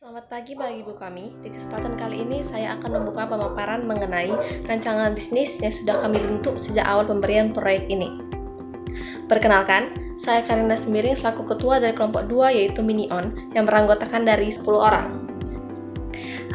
Selamat pagi bagi ibu kami. Di kesempatan kali ini saya akan membuka pemaparan mengenai rancangan bisnis yang sudah kami bentuk sejak awal pemberian proyek ini. Perkenalkan, saya Karina Sembiring selaku ketua dari kelompok 2 yaitu Minion yang beranggotakan dari 10 orang.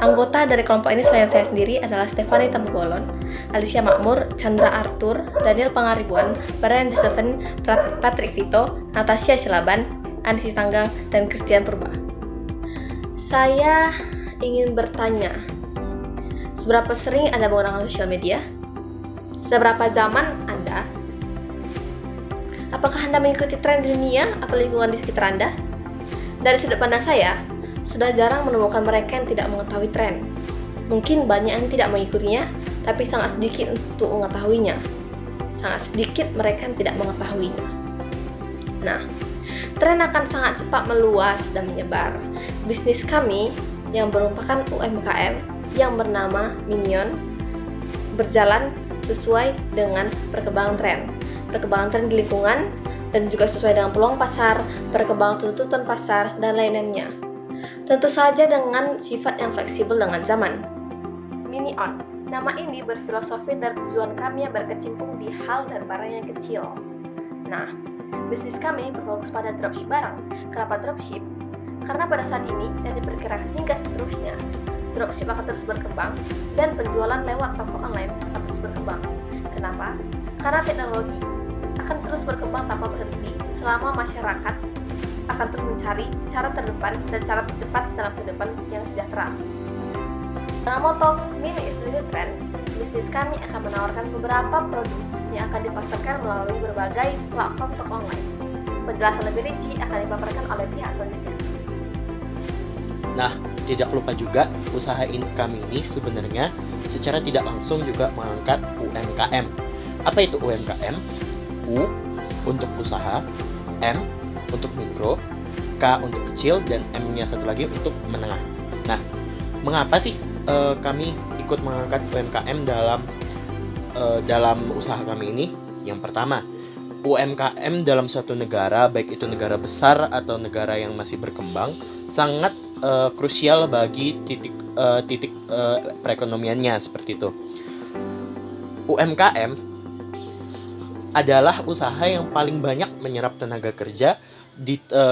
Anggota dari kelompok ini selain saya sendiri adalah Stefani Tambolon, Alicia Makmur, Chandra Arthur, Daniel Pangaribuan, Brian Josephine, Patrick Vito, Natasha Silaban, Anisi Tanggang, dan Christian Purba. Saya ingin bertanya, seberapa sering Anda menggunakan sosial media? Seberapa zaman Anda? Apakah Anda mengikuti tren di dunia atau lingkungan di sekitar Anda? Dari sudut pandang saya, sudah jarang menemukan mereka yang tidak mengetahui tren. Mungkin banyak yang tidak mengikutinya, tapi sangat sedikit untuk mengetahuinya. Sangat sedikit mereka yang tidak mengetahuinya. Nah, tren akan sangat cepat meluas dan menyebar. Bisnis kami yang merupakan UMKM yang bernama Minion berjalan sesuai dengan perkembangan tren di lingkungan, dan juga sesuai dengan peluang pasar, perkembangan tuntutan pasar, dan lain-lainnya. Tentu saja dengan sifat yang fleksibel dengan zaman. Minion, nama ini berfilosofi dari tujuan kami yang berkecimpung di hal dan barang yang kecil. Nah, bisnis kami berfokus pada dropship barang. Kenapa dropship? Karena pada saat ini dan diperkirakan hingga seterusnya, dropship akan terus berkembang dan penjualan lewat toko online akan terus berkembang. Kenapa? Karena teknologi akan terus berkembang tanpa berhenti selama masyarakat akan terus mencari cara terdepan dan cara tercepat dalam kehidupan yang sejahtera. Dengan moto Mini is the new trend, bisnis kami akan menawarkan beberapa produk yang akan dipasarkan melalui berbagai platform toko online. Penjelasan lebih rinci akan dipaparkan oleh pihak selanjutnya. Nah, tidak lupa juga usaha kami ini sebenarnya secara tidak langsung juga mengangkat UMKM. Apa itu UMKM? U untuk usaha, M untuk mikro, K untuk kecil, dan M-nya satu lagi untuk menengah. Nah, mengapa sih kami ikut mengangkat UMKM dalam usaha kami ini? Yang pertama, UMKM dalam suatu negara, baik itu negara besar atau negara yang masih berkembang, sangat krusial bagi titik perekonomiannya seperti itu. UMKM adalah usaha yang paling banyak menyerap tenaga kerja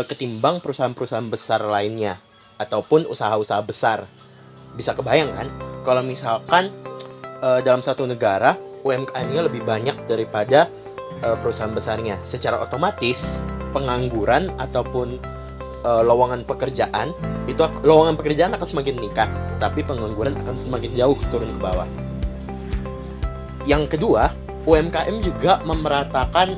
ketimbang perusahaan-perusahaan besar lainnya ataupun usaha-usaha besar. Bisa kebayang kan kalau misalkan dalam satu negara UMKM-nya lebih banyak daripada perusahaan besarnya. Secara otomatis pengangguran ataupun lowongan pekerjaan akan semakin meningkat, tapi pengangguran akan semakin jauh turun ke bawah. Yang kedua, UMKM juga memeratakan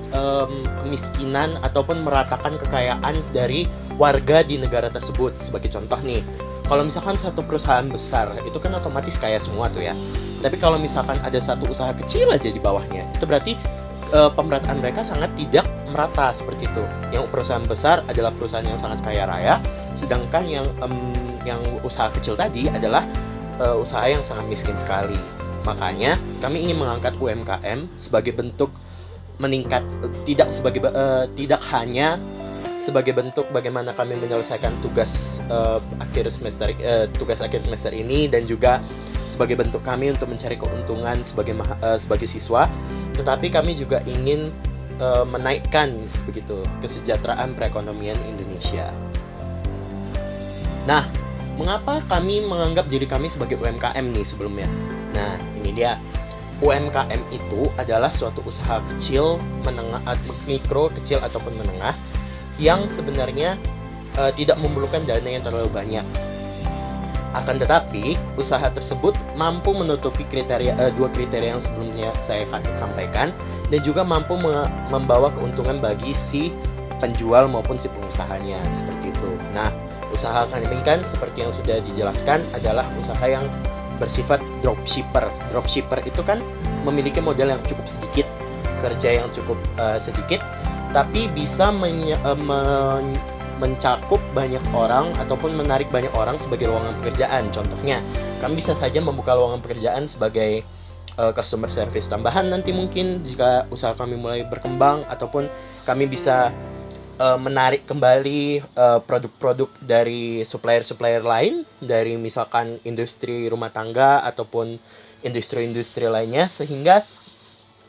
kemiskinan ataupun meratakan kekayaan dari warga di negara tersebut. Sebagai contoh nih, kalau misalkan satu perusahaan besar itu kan otomatis kaya semua tuh ya. Tapi kalau misalkan ada satu usaha kecil aja di bawahnya, itu berarti pemerataan mereka sangat tidak merata seperti itu. Yang perusahaan besar adalah perusahaan yang sangat kaya raya, sedangkan yang usaha kecil tadi adalah usaha yang sangat miskin sekali. Makanya kami ingin mengangkat UMKM sebagai bentuk meningkat, tidak hanya sebagai bentuk bagaimana kami menyelesaikan tugas akhir semester ini, dan juga sebagai bentuk kami untuk mencari keuntungan sebagai siswa, tetapi kami juga ingin menaikkan begitu kesejahteraan perekonomian Indonesia. Nah, mengapa kami menganggap diri kami sebagai UMKM nih sebelumnya? Nah, ini dia. UMKM itu adalah suatu usaha kecil, menengah, mikro, kecil ataupun menengah yang sebenarnya tidak memerlukan dana yang terlalu banyak. Akan tetapi, usaha tersebut mampu menutupi dua kriteria yang sebelumnya saya sampaikan, dan juga mampu membawa keuntungan bagi si penjual maupun si pengusahanya seperti itu. Nah, usaha kami kan seperti yang sudah dijelaskan adalah usaha yang bersifat dropshipper. Dropshipper itu kan memiliki modal yang cukup sedikit, kerja yang cukup sedikit, tapi bisa mencakup banyak orang ataupun menarik banyak orang sebagai lowongan pekerjaan. Contohnya, kami bisa saja membuka lowongan pekerjaan sebagai customer service tambahan nanti mungkin jika usaha kami mulai berkembang, ataupun kami bisa menarik kembali produk-produk dari supplier-supplier lain, dari misalkan industri rumah tangga ataupun industri-industri lainnya, sehingga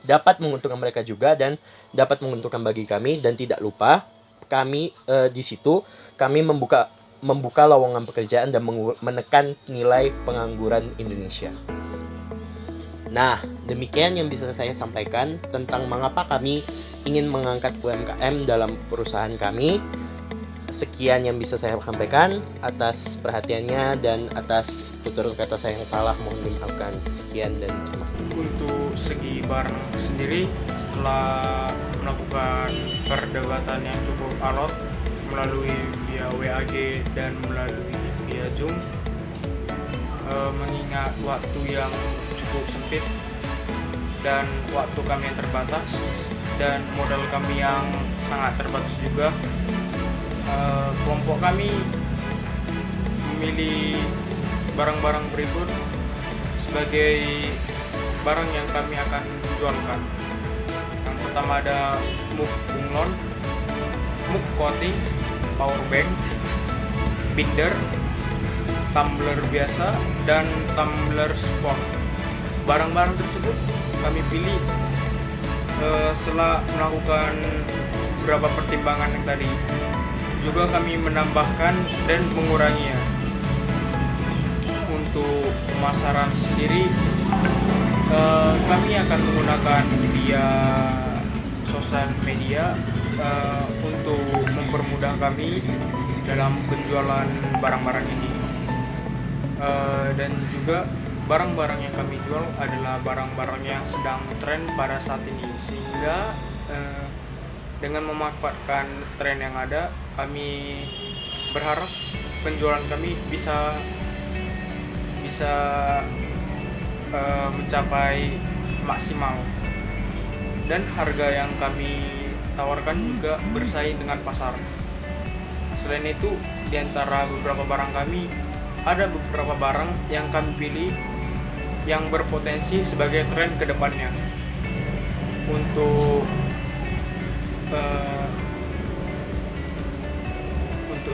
dapat menguntungkan mereka juga dan dapat menguntungkan bagi kami. Dan tidak lupa kami di situ kami membuka lowongan pekerjaan dan menekan nilai pengangguran Indonesia. Nah, demikian yang bisa saya sampaikan tentang mengapa kami ingin mengangkat UMKM dalam perusahaan kami. Sekian yang bisa saya sampaikan. Atas perhatiannya dan atas tutur kata saya yang salah mohon dimaafkan. Sekian dan terima kasih. Untuk segi barang sendiri, setelah melakukan perdebatan yang cukup alot melalui via WAG dan melalui via Zoom, mengingat waktu yang cukup sempit dan waktu kami yang terbatas dan modal kami yang sangat terbatas juga, kelompok kami memilih barang-barang berikut sebagai barang yang kami akan jualkan. Yang pertama ada mug bunglon, mug coating, power bank, binder, tumbler biasa, dan tumbler sport. Barang-barang tersebut kami pilih setelah melakukan beberapa pertimbangan yang tadi. Juga kami menambahkan dan menguranginya. Untuk pemasaran sendiri, kami akan menggunakan via sosial media untuk mempermudah kami dalam penjualan barang-barang ini. Dan juga barang-barang yang kami jual adalah barang-barang yang sedang tren pada saat ini, sehingga dengan memanfaatkan tren yang ada, kami berharap penjualan kami bisa mencapai maksimal, dan harga yang kami tawarkan juga bersaing dengan pasar. Selain itu, di antara beberapa barang kami, ada beberapa barang yang kami pilih yang berpotensi sebagai tren ke depannya. Untuk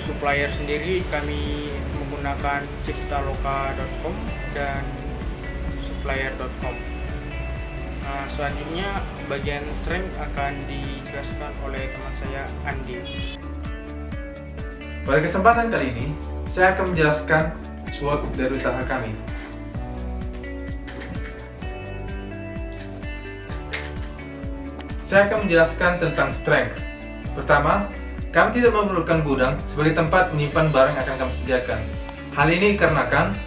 supplier sendiri, kami menggunakan ciptaloka.com dan supplier.com. Selanjutnya bagian strength akan dijelaskan oleh teman saya, Andi. Pada kesempatan kali ini, saya akan menjelaskan SWOT dari usaha kami. Saya akan menjelaskan tentang strength. Pertama, kami tidak memerlukan gudang sebagai tempat menyimpan barang yang akan kami sediakan. Hal ini dikarenakan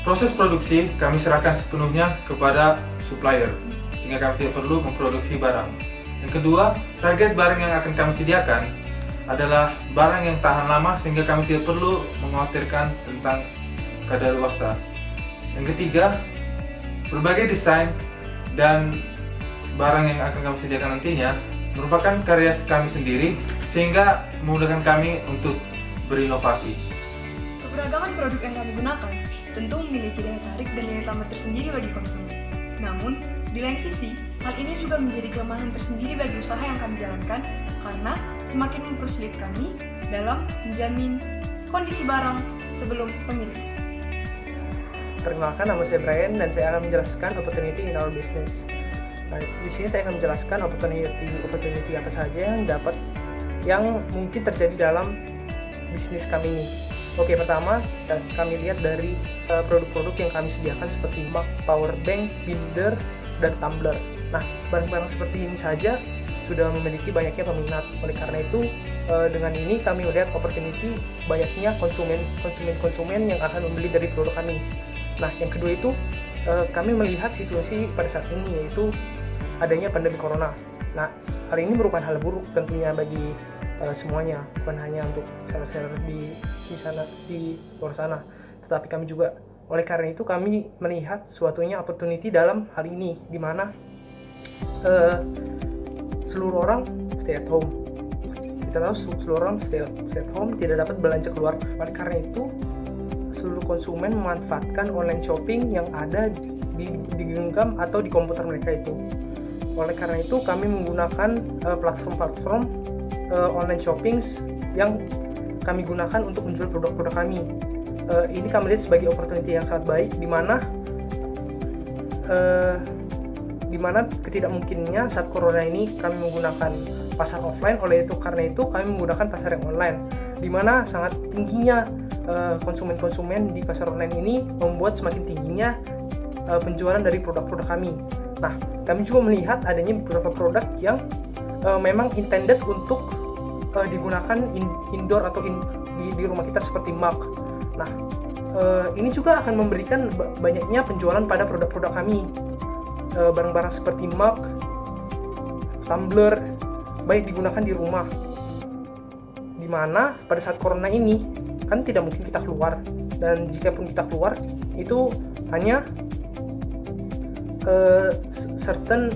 proses produksi kami serahkan sepenuhnya kepada supplier, sehingga kami tidak perlu memproduksi barang. Yang kedua, target barang yang akan kami sediakan adalah barang yang tahan lama, sehingga kami tidak perlu mengkhawatirkan tentang kadaluarsa. Yang ketiga, berbagai desain dan barang yang akan kami sediakan nantinya merupakan karya kami sendiri, sehingga memudahkan kami untuk berinovasi. Keberagaman produk yang kami gunakan tentu memiliki daya tarik dan nilai tambah tersendiri bagi konsumen. Namun, di lain sisi, hal ini juga menjadi kelemahan tersendiri bagi usaha yang kami jalankan, karena semakin mempersulit kami dalam menjamin kondisi barang sebelum pengiriman. Perkenalkan, nama saya Brian dan saya akan menjelaskan opportunity in our business. Nah, di sini saya akan menjelaskan opportunity apa saja yang mungkin terjadi dalam bisnis kami ini. Oke, pertama kami lihat dari produk-produk yang kami sediakan seperti mug, power bank, binder, dan tumbler. Nah, barang-barang seperti ini saja sudah memiliki banyaknya peminat. Oleh karena itu, dengan ini kami melihat opportunity banyaknya konsumen yang akan membeli dari produk kami. Nah, yang kedua itu kami melihat situasi pada saat ini, yaitu adanya pandemi corona. Nah, hal ini merupakan hal buruk tentunya bagi semuanya, bukan hanya untuk seller-seller di luar sana, tetapi kami juga. Oleh karena itu kami melihat suatunya opportunity dalam hal ini, di mana seluruh orang stay at home. Kita tahu seluruh orang stay at home, tidak dapat belanja keluar. Oleh karena itu, seluruh konsumen memanfaatkan online shopping yang ada di genggam atau di komputer mereka itu. Oleh karena itu, kami menggunakan platform-platform online shopping yang kami gunakan untuk menjual produk-produk kami. Ini kami lihat sebagai opportunity yang sangat baik, di mana ketidakmungkinnya saat corona ini kami menggunakan pasar offline. Karena itu kami menggunakan pasar yang online, di mana sangat tingginya konsumen-konsumen di pasar online ini membuat semakin tingginya penjualan dari produk-produk kami. Nah, kami juga melihat adanya beberapa produk yang memang intended untuk digunakan indoor atau di rumah kita seperti mug. Nah, ini juga akan memberikan banyaknya penjualan pada produk-produk kami. Barang-barang seperti mug, tumbler, baik digunakan di rumah. Dimana pada saat corona ini kan tidak mungkin kita keluar, dan jika pun kita keluar itu hanya certain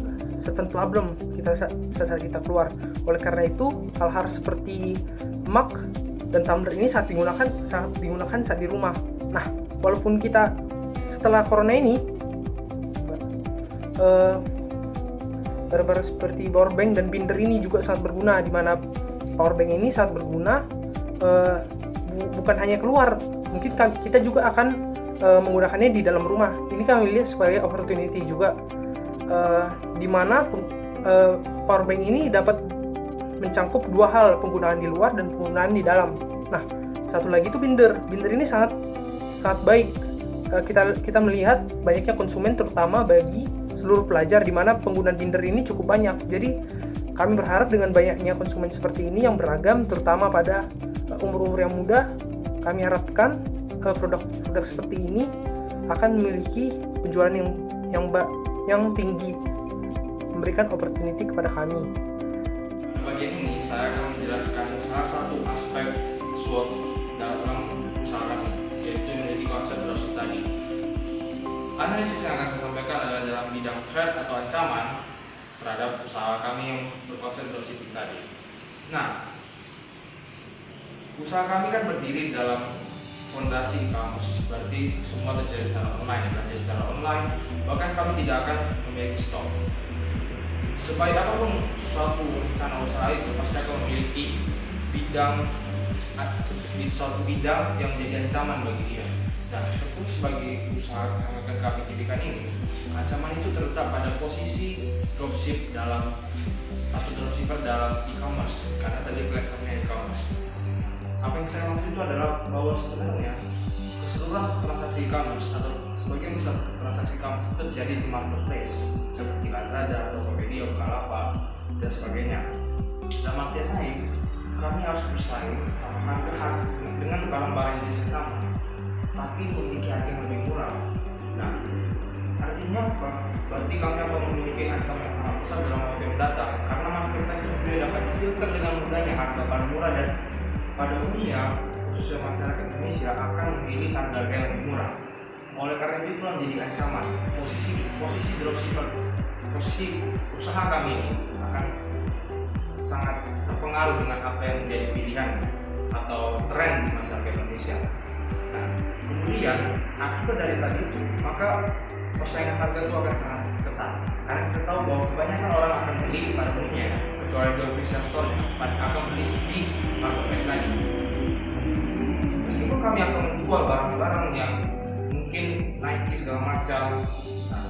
problem saat kita keluar. Oleh karena itu hal-hal seperti mug dan tumbler ini sangat digunakan saat di rumah. Nah, walaupun kita setelah corona ini barang-barang seperti powerbank dan binder ini juga sangat berguna, di mana powerbank ini sangat berguna bukan hanya keluar, mungkin kita juga akan menggunakannya di dalam rumah. Ini kami lihat sebagai opportunity juga, di mana powerbank ini dapat mencangkup dua hal, penggunaan di luar dan penggunaan di dalam. Nah, satu lagi itu binder ini sangat baik. Kita melihat banyaknya konsumen, terutama bagi seluruh pelajar, di mana penggunaan binder ini cukup banyak. Jadi kami berharap dengan banyaknya konsumen seperti ini yang beragam, terutama pada umur-umur yang muda, kami harapkan produk seperti ini akan memiliki penjualan yang tinggi, memberikan opportunity kepada kami. Pada bagian ini saya akan menjelaskan salah satu aspek SWOT dalam usaha kami, yaitu menjadi konsep dropship tadi. Analisis yang akan saya sampaikan adalah dalam bidang threat atau ancaman terhadap usaha kami yang berkonsep dropshipping tadi. Nah, usaha kami kan berdiri dalam fondasi e-commerce, berarti semua terjadi secara online, belanja secara online, bahkan kami tidak akan memiliki stok. Sebaik apapun suatu rencana usaha itu pasti akan memiliki suatu bidang yang menjadi ancaman bagi dia. Dan tentu sebagai usaha yang akan kami dirikan ini, ancaman itu terletak pada posisi dropship atau dropshipper dalam e-commerce, karena tadi platformnya e-commerce. Apa yang saya maksud itu adalah bahwa sebenarnya keseluruhan transaksi e-commerce atau sebagian besar transaksi e-commerce itu terjadi di marketplace seperti Lazada, Tokopedia, Bukalapak, dan sebagainya. Dalam artian lain, kami harus bersaing sama harga dengan barang-barang jenis yang sama, tapi memiliki harga yang lebih murah. Nah, artinya apa? Berarti kami akan memiliki ancaman yang sangat besar dalam waktu yang datang, karena marketplace itu dapat difilter dengan mudahnya harga barang murah, dan pada umumnya khususnya masyarakat Indonesia akan memilih harga yang lebih murah. Oleh karena itu menjadi ancaman. Posisi dropshipper, posisi usaha kami ini akan sangat terpengaruh dengan apa yang menjadi pilihan atau tren di masyarakat Indonesia. Nah, kemudian akibat dari tadi itu, maka persaingan harga itu akan sangat ketat. Karena kita tahu bahwa kebanyakan orang akan beli pada umumnya, kecuali di official store, akan beli di marketplace lagi. Meskipun kami akan menjual barang-barang yang mungkin Nike segala macam, nah,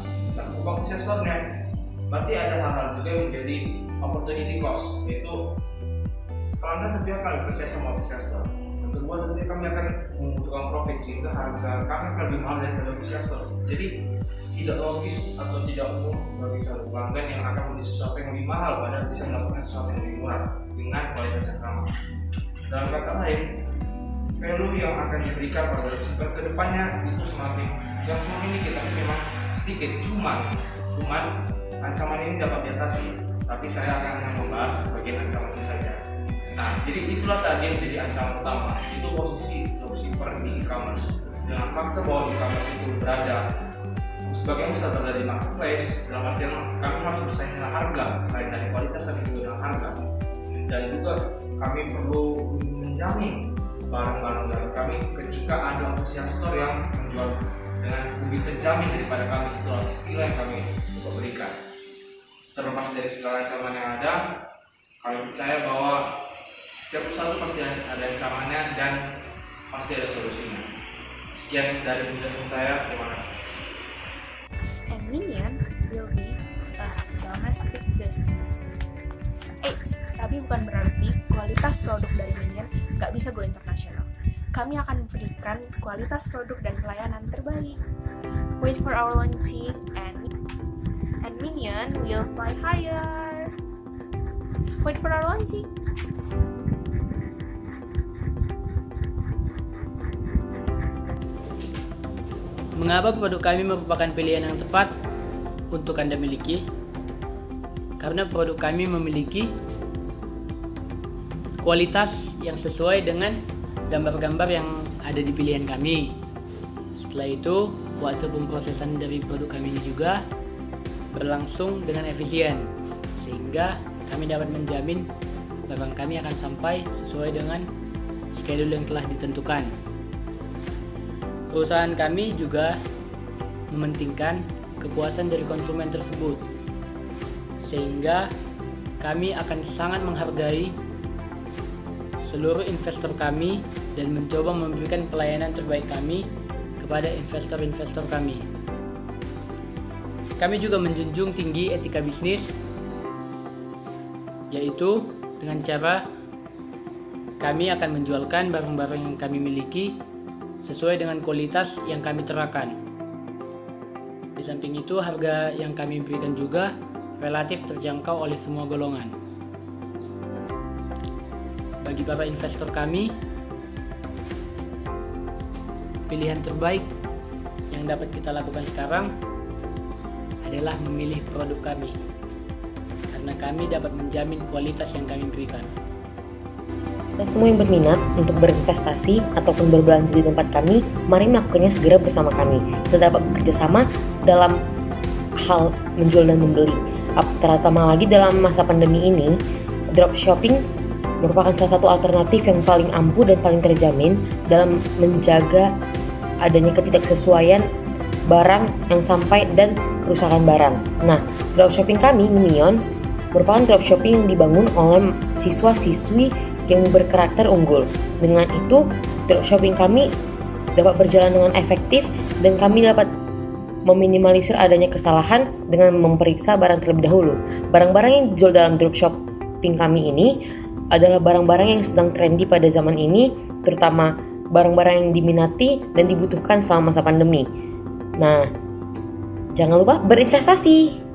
buka official store-nya, berarti ada hal-hal juga yang menjadi opportunity cost, yaitu kalau Anda tentunya akan percaya sama official store. Yang kedua, tentunya kami akan membutuhkan profit, sehingga harga kami akan lebih mahal daripada official store. Jadi tidak logis atau tidak umum bagi seorang pelanggan yang akan membeli sesuatu yang lebih mahal padahal bisa mendapatkan sesuatu yang lebih murah dengan kualitas yang sama. Dalam kata lain, value yang akan diberikan pada dropshipper ke depannya itu semakin dikit, tapi memang sedikit. Cuman ancaman ini dapat diatasi, tapi saya akan membahas bagian ancaman itu saja. Nah, jadi itulah tadi yang menjadi ancaman utama, itu posisi dropshipper di e-commerce. Dengan fakta bahwa e-commerce itu berada sebagai besar dari marketplace, dalam artian kami harus bersaing dengan harga, selain dari kualitas tapi juga dengan harga. Dan juga kami perlu menjamin barang-barang dari kami ketika ada official store yang menjual dengan lebih terjamin daripada kami. Itulah istilah yang kami coba berikan. Terlepas dari segala ancaman yang ada, kami percaya bahwa Setiap usaha itu pasti ada caranya dan pasti ada solusinya. Sekian dari penjelasan saya, terima kasih. And Minion will be a domestic business. Eits, tapi bukan berarti kualitas produk dari Minion nggak bisa go internasional. Kami akan memberikan kualitas produk dan pelayanan terbaik. Wait for our launching and Minion will fly higher. Wait for our launching. Mengapa produk kami merupakan pilihan yang tepat untuk Anda miliki? Karena produk kami memiliki kualitas yang sesuai dengan gambar-gambar yang ada di pilihan kami. Setelah itu, waktu pemrosesan dari produk kami ini juga berlangsung dengan efisien, sehingga kami dapat menjamin barang kami akan sampai sesuai dengan schedule yang telah ditentukan. Perusahaan kami juga mementingkan kepuasan dari konsumen tersebut, sehingga kami akan sangat menghargai seluruh investor kami dan mencoba memberikan pelayanan terbaik kami kepada investor-investor kami. Kami juga menjunjung tinggi etika bisnis, yaitu dengan cara kami akan menjualkan barang-barang yang kami miliki sesuai dengan kualitas yang kami terapkan. Di samping itu, harga yang kami berikan juga relatif terjangkau oleh semua golongan. Bagi para investor kami, pilihan terbaik yang dapat kita lakukan sekarang adalah memilih produk kami, karena kami dapat menjamin kualitas yang kami berikan. Dan semua yang berminat untuk berinvestasi ataupun berbelanja di tempat kami, mari melakukannya segera bersama kami. Kita dapat bekerjasama dalam hal menjual dan membeli. Terutama lagi dalam masa pandemi ini, dropshipping merupakan salah satu alternatif yang paling ampuh dan paling terjamin dalam menjaga adanya ketidaksesuaian barang yang sampai dan kerusakan barang. Nah, dropshipping kami, Minion, merupakan dropshipping yang dibangun oleh siswa-siswi yang berkarakter unggul. Dengan itu, dropshipping kami dapat berjalan dengan efektif dan kami dapat meminimalisir adanya kesalahan dengan memeriksa barang terlebih dahulu. Barang-barang yang dijual dalam dropshipping kami ini adalah barang-barang yang sedang trendy pada zaman ini, terutama barang-barang yang diminati dan dibutuhkan selama masa pandemi. Nah, jangan lupa berinvestasi.